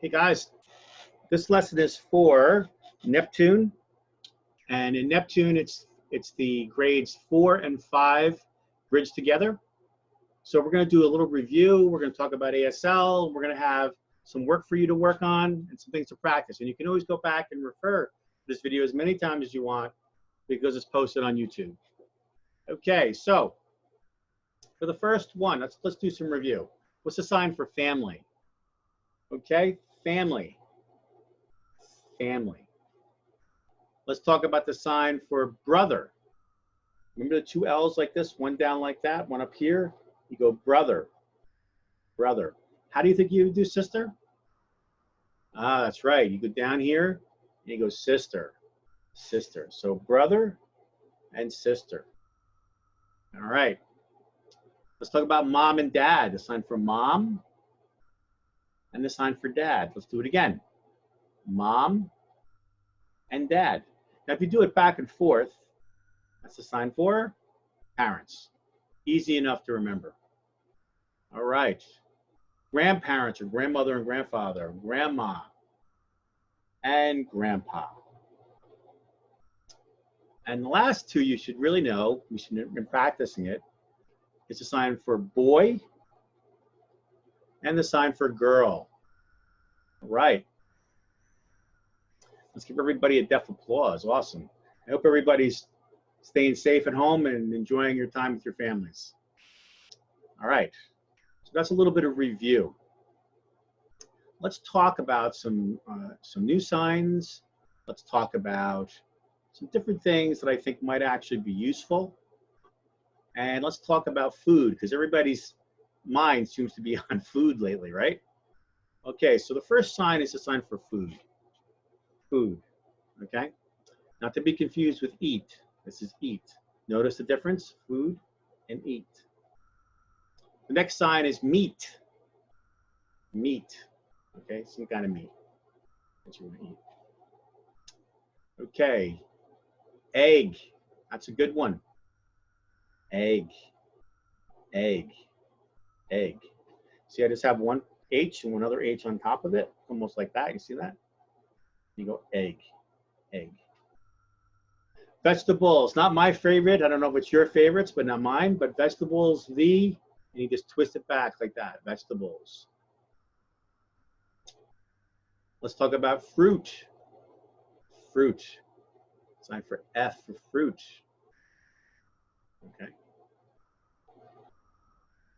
Hey guys, this lesson is for Neptune, and in Neptune it's the grades 4 and 5 bridged together. So we're going to do a little review. We're going to talk about ASL. We're going to have some work for you to work on and some things to practice. And you can always go back and refer to this video as many times as you want because it's posted on YouTube. Okay, so for the first one, let's do some review. What's the sign for family? Okay, family. Family. Let's talk about the sign for brother. Remember the two L's like this, one down like that, one up here? You go brother, brother. How do you think you would do sister? Ah, that's right. You go down here and you go sister, sister. So brother and sister. All right. Let's talk about mom and dad. The sign for mom and the sign for dad. Let's do it again. Mom and dad. Now, if you do it back and forth, that's the sign for parents. Easy enough to remember. All right. Grandparents or grandmother and grandfather, grandma and grandpa. And the last two you should really know, you should have been practicing it. It's a sign for boy and the sign for girl. All right. Let's give everybody a deaf applause. Awesome. I hope everybody's staying safe at home and enjoying your time with your families. All right. So that's a little bit of review. Let's talk about some new signs. Let's talk about some different things that I think might actually be useful. And let's talk about food, because everybody's mind seems to be on food lately, right? Okay, so the first sign is a sign for food. Food, okay? Not to be confused with eat. This is eat. Notice the difference? Food and eat. The next sign is meat. Meat, okay? Some kind of meat that you want to eat. Okay, egg. That's a good one. Egg, egg, egg. See, I just have one H and one other H on top of it, almost like that. You see that? You go egg, egg. Vegetables, not my favorite. I don't know if it's your favorites, but not mine. But vegetables, and you just twist it back like that. Vegetables. Let's talk about fruit. Fruit. Sign for F for fruit. Okay.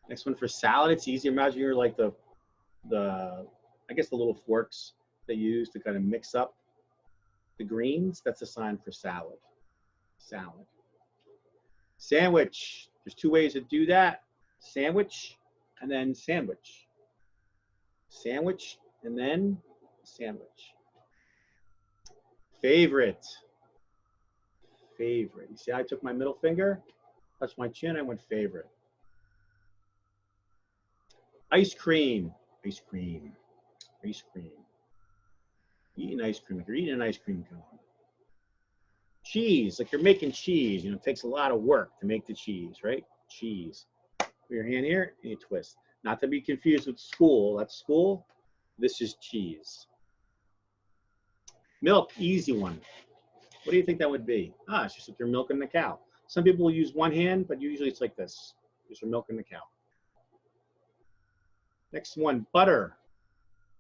Next one for salad. It's easy. Imagine you're like I guess the little forks they use to kind of mix up the greens. That's a sign for salad. Salad. Sandwich. There's two ways to do that. Sandwich and then sandwich. Sandwich and then sandwich. Favorite. Favorite. You see, I took my middle finger, touched my chin, I went favorite. Ice cream. Ice cream. Ice cream. Eating ice cream, like you're eating an ice cream cone. Cheese, like you're making cheese. You know, it takes a lot of work to make the cheese, right? Cheese. Put your hand here and you twist. Not to be confused with school. That's school. This is cheese. Milk, easy one. What do you think that would be? Ah, it's just like you're milking the cow. Some people will use one hand, but usually it's like this. Just you're milking the cow. Next one, butter.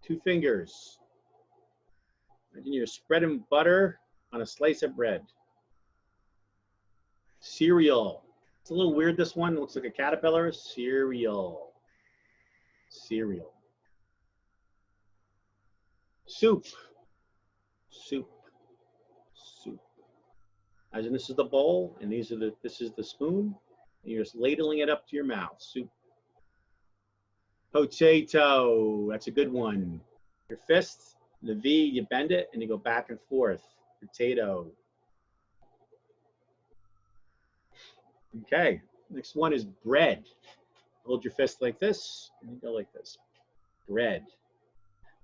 2 fingers. Imagine you're spreading butter on a slice of bread. Cereal. It's a little weird, this one. It looks like a caterpillar. Cereal. Cereal. Soup. Soup. Soup. Imagine this is the bowl, and this is the spoon, and you're just ladling it up to your mouth. Soup. Potato. That's a good one. Your fist, the V, you bend it, and you go back and forth. Potato. Okay. Next one is bread. Hold your fist like this, and you go like this. Bread.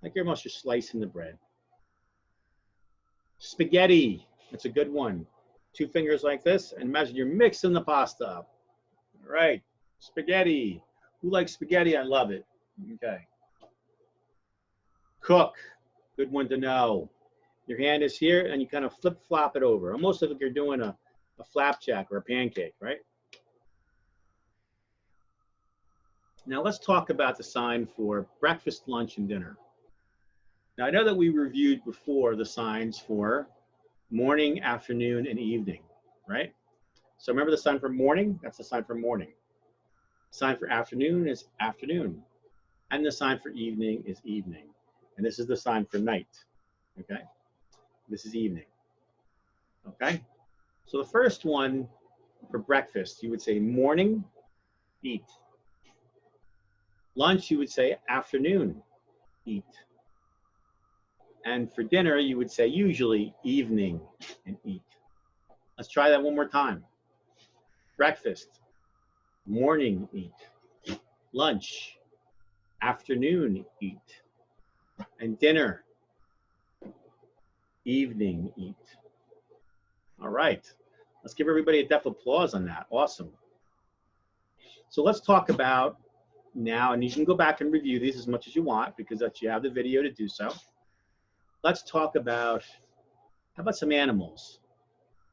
Like you're almost just slicing the bread. Spaghetti. That's a good one. 2 fingers like this, and imagine you're mixing the pasta up. All right. Spaghetti. Who likes spaghetti? I love it. Okay. Cook, good one to know. Your hand is here and you kind of flip-flop it over, almost like you're doing a flapjack or a pancake, right? Now let's talk about the sign for breakfast, lunch, and dinner. Now I know that we reviewed before the signs for morning, afternoon, and evening, right? So remember the sign for morning? That's the sign for morning. The sign for afternoon is afternoon. And the sign for evening is evening. And this is the sign for night, okay? This is evening, okay? So the first one for breakfast, you would say morning, eat. Lunch, you would say afternoon, eat. And for dinner, you would say usually evening and eat. Let's try that one more time. Breakfast, morning, eat. Lunch, afternoon, eat. And dinner, evening, eat. All right. Let's give everybody a deaf applause on that. Awesome. So let's talk about now, and you can go back and review these as much as you want because you have the video to do so. Let's talk about, how about some animals?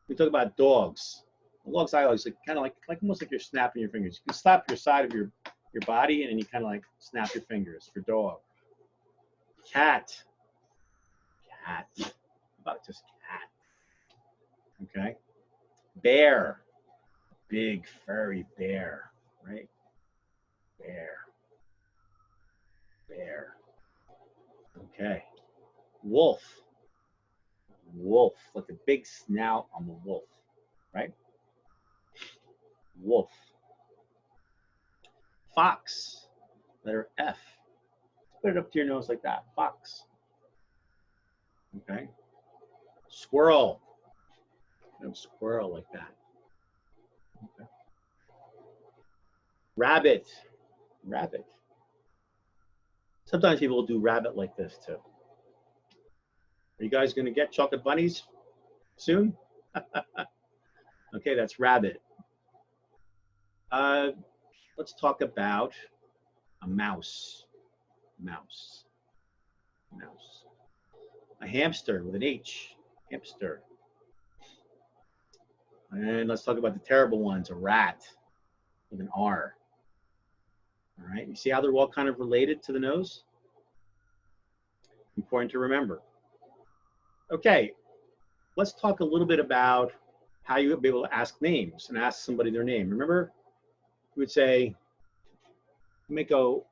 We talk about dogs. Dogs, I always kind of like almost like you're snapping your fingers. You can slap your side of your body and then you kind of like snap your fingers for dog. Cat. Cat. How about just cat? Okay. Bear. Big furry bear, right? Bear. Bear. Okay. Wolf. Wolf. Like a big snout on the wolf, right? Wolf. Fox. Letter F. Put it up to your nose like that. Fox. Okay. Squirrel. Squirrel like that. Okay. Rabbit. Rabbit. Sometimes people will do rabbit like this too. Are you guys going to get chocolate bunnies soon? Okay, that's rabbit. Let's talk about a mouse. Mouse. Mouse. A hamster with an H. Hamster. And let's talk about the terrible ones. A rat with an R. All right, you see how they're all kind of related to the nose? Important to remember. Okay, let's talk a little bit about how you would be able to ask names and ask somebody their name. Remember, you would say, you may go,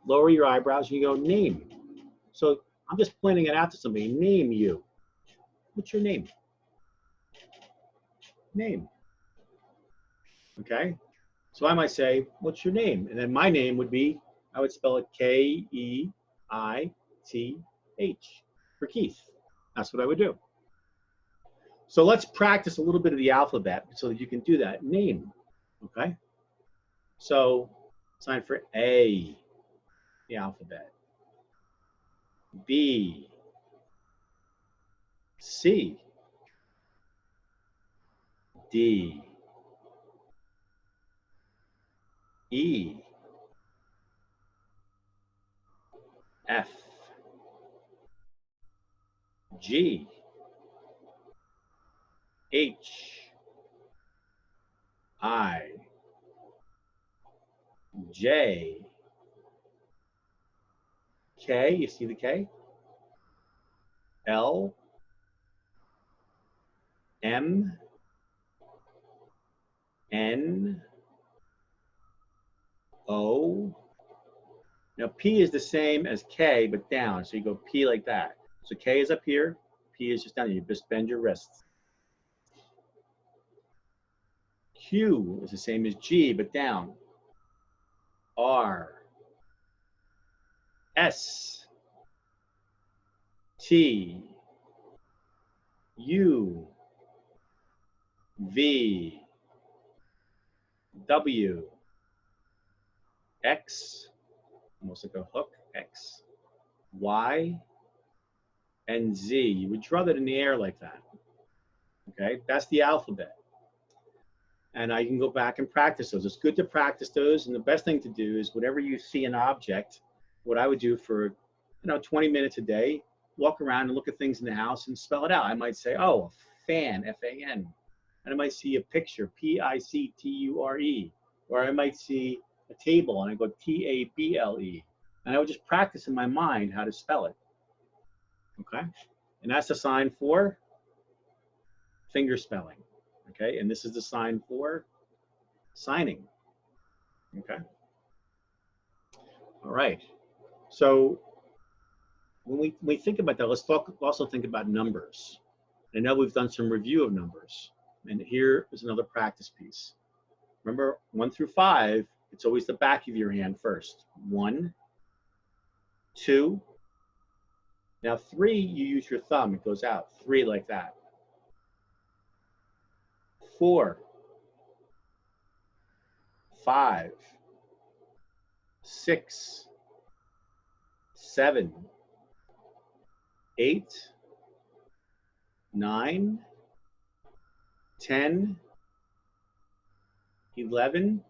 lower your eyebrows, and you go, name. So I'm just pointing it out to somebody. Name you. What's your name? Name. Okay, so I might say, what's your name? And then my name would be, I would spell it Keith, for Keith. That's what I would do. So let's practice a little bit of the alphabet so that you can do that. Name, okay? So sign for A, the alphabet. B, C, D, E, F, G, H, I, J, K, you see the K? L, M, N, O. Now P is the same as K, but down. So you go P like that. So K is up here, P is just down here. You just bend your wrists. Q is the same as G, but down. R, S, T, U, V, W, X, almost like a hook, X, Y, and Z. You would draw that in the air like that. Okay, that's the alphabet. And I can go back and practice those. It's good to practice those. And the best thing to do is whenever you see an object, what I would do for 20 minutes a day, walk around and look at things in the house and spell it out. I might say, oh, fan, F-A-N. And I might see a picture, P-I-C-T-U-R-E. Or I might see a table and I go T-A-B-L-E. And I would just practice in my mind how to spell it. Okay? And that's the sign for finger spelling. Okay? And this is the sign for signing. Okay? All right. So when we think about that, let's also think about numbers. I know we've done some review of numbers. And here is another practice piece. Remember, 1 through 5, it's always the back of your hand first. 1, 2. Now 3, you use your thumb. It goes out. 3 like that. 4, 5, 6, 7, 8, 9, 10, 11,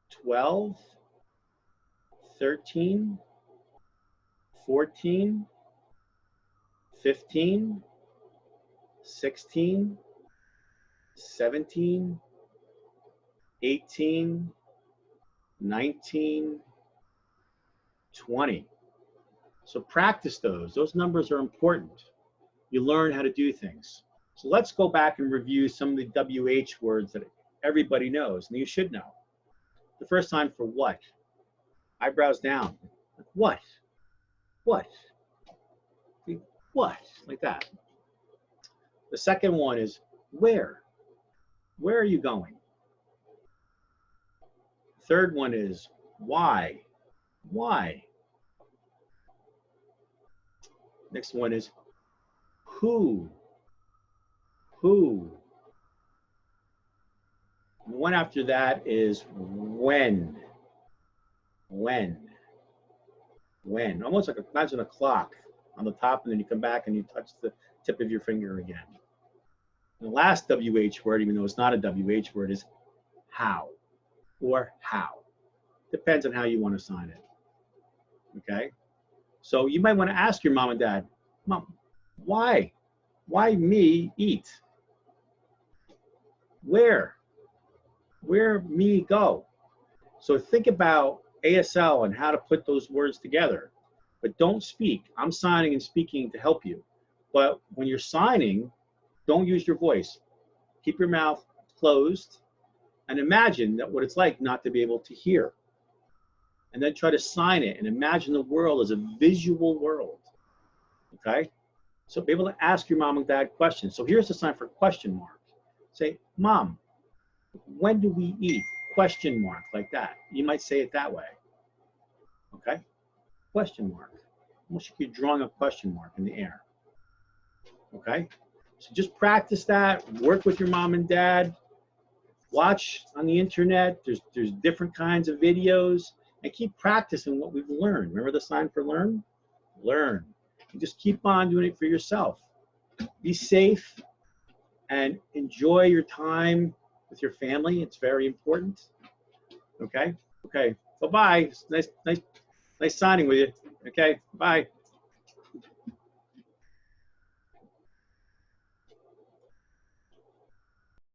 12, 13, 14, 15, 16, 17, 18, 19, 20. So practice those. Those numbers are important. You learn how to do things. So let's go back and review some of the WH words that everybody knows, and you should know. The first time for what? Eyebrows down. What? What? What? Like that. The second one is where? Where are you going? Third one is why? Why? Next one is who? Who? The one after that is when. When. When. Almost like, imagine a clock on the top, and then you come back and you touch the tip of your finger again. And the last WH word, even though it's not a WH word, is how or how. Depends on how you want to sign it. Okay? So you might want to ask your mom and dad, Mom, why? Why me eat? Where? Where me go? So think about ASL and how to put those words together. But don't speak. I'm signing and speaking to help you. But when you're signing, don't use your voice. Keep your mouth closed and imagine that what it's like not to be able to hear. And then try to sign it and imagine the world as a visual world. Okay? So be able to ask your mom and dad questions. So here's the sign for question mark. Say, Mom, when do we eat? Question mark, like that. You might say it that way. Okay? Question mark. Almost like you're drawing a question mark in the air. Okay? So just practice that. Work with your mom and dad. Watch on the internet. There's different kinds of videos. And keep practicing what we've learned. Remember the sign for learn? Learn. And just keep on doing it for yourself. Be safe and enjoy your time with your family. It's very important. Okay? Okay. Bye-bye. Nice signing with you. Okay? Bye.